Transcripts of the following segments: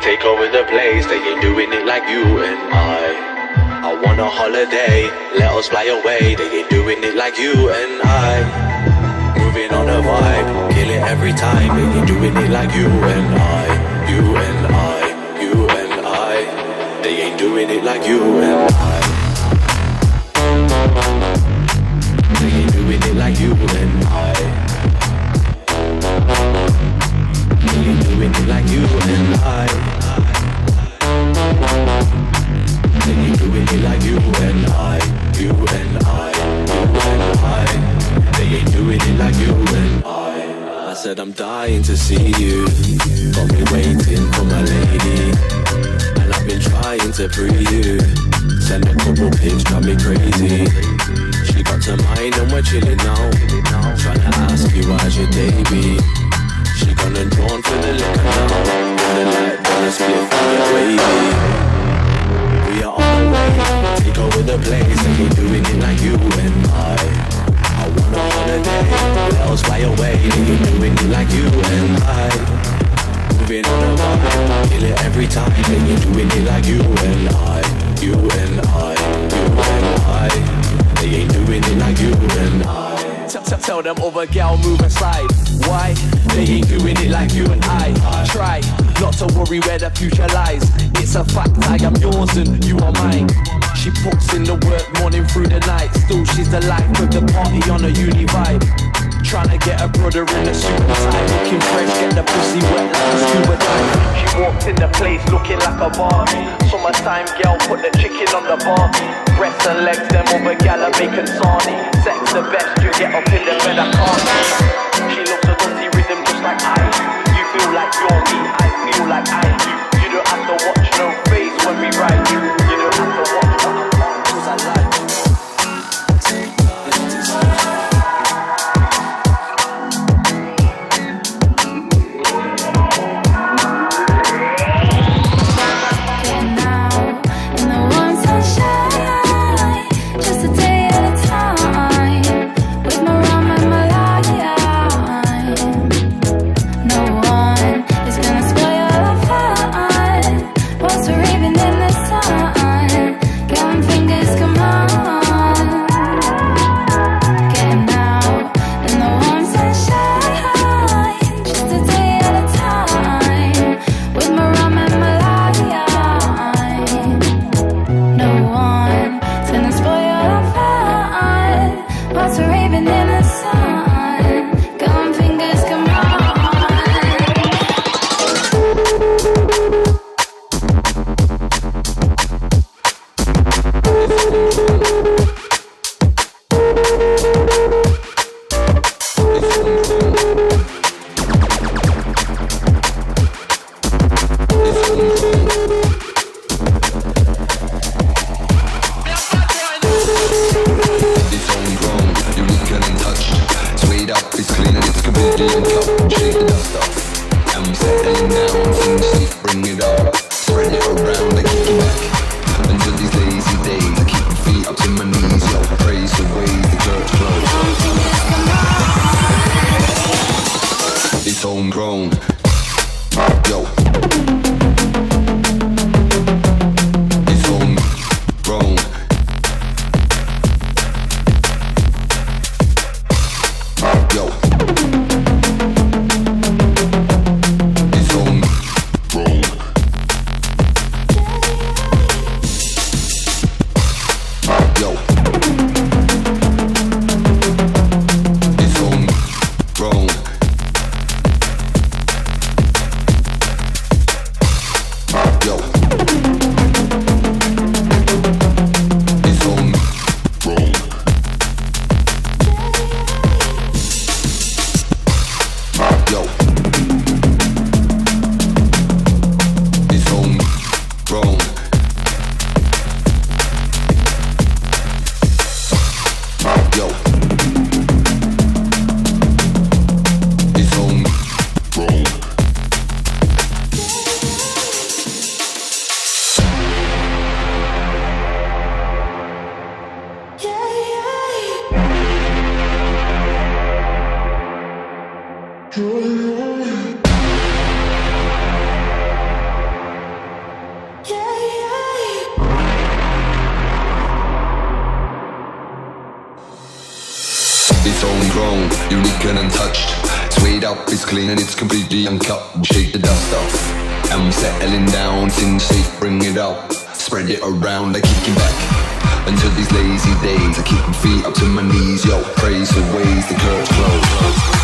take over the place. They ain't doing it like you and I want a holiday, let us fly away. They ain't doing it like you and I. Moving on a vibe, kill it every time. They ain't doing it like you and I. You and I, you and I. They ain't doing it like you and I. They ain't doing it like you and I. They ain't doing it like you and I. They ain't doing it like you and I. You and I, you and I. They ain't doing it like you and I said I'm dying to see you. Got me waiting for my lady, and I've been trying to free you. Send a couple pics, drive me crazy. She got to mine and we're chilling now. Tryna ask you how's your day be. She gone and drawn for the liquor now. With the light, wanna split from your wavy. We are on the way, take over the place. They ain't doing it like you and I want a holiday, let us fly away. They ain't doing it like you and I. Moving on a vibe, kill it every time. They ain't doing it like you and I. You and I, you and I. They ain't doing it like you and I. Tell them over, gal, move and slide. Why? They ain't doing it like you and I. Try not to worry where the future lies. It's a fact, I am yours and you are mine. She puts in the work morning through the night. Still she's the life of the party on a uni vibe. Tryna get a brother in a suit and tie. Looking fresh, get the pussy wet like a scuba dive. She walked in the place looking like a bar. Summertime girl, put the chicken on the bar. Breasts and legs, them over gal are making sarnie. Sex the best, you get up in the bed, I can't. She loves a dusty rhythm just like I do. You feel like you're me, I feel like I do. You don't have to watch no face when we ride you. You don't have to watch what I'm on, cause I like you. It's homegrown, unique and untouched. Swayed up, it's clean and it's completely uncut. Shake the dust off, and we're settling down. Things safe, bring it out. Spread it around, I kick it back. Until these lazy days, I keep my feet up to my knees. Yo, praise the ways the curves close.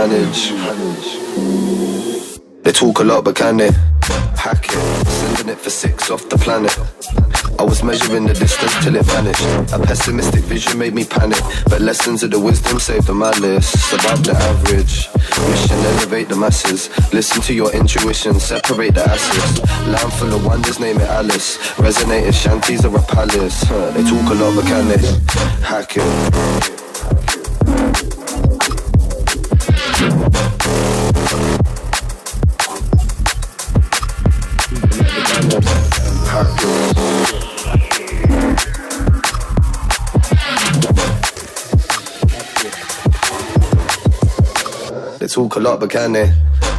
manage. They talk a lot, but can they hack it? Sending it for 6 off the planet. I was measuring the distance till it vanished. A pessimistic vision made me panic, but lessons of the wisdom saved on my list. Above the average, mission elevate the masses. Listen to your intuition, separate the asses. Land full of wonders, name it Alice. Resonators, shanties or a palace. They talk a lot, but can they hack it? They talk a lot, but can they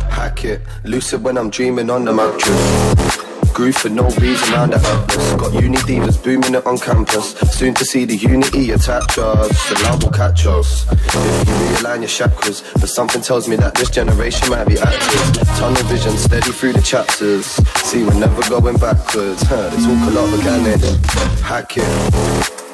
hack it? Lucid when I'm dreaming on the mattress. Groove for no reason round the atlas. Got uni divas booming it on campus. Soon to see the unity attach us. The love will catch us if you realign your chakras. But something tells me that this generation might be active. Tunnel vision steady through the chapters. See, we're never going backwards. They talk a lot, but can they hack it?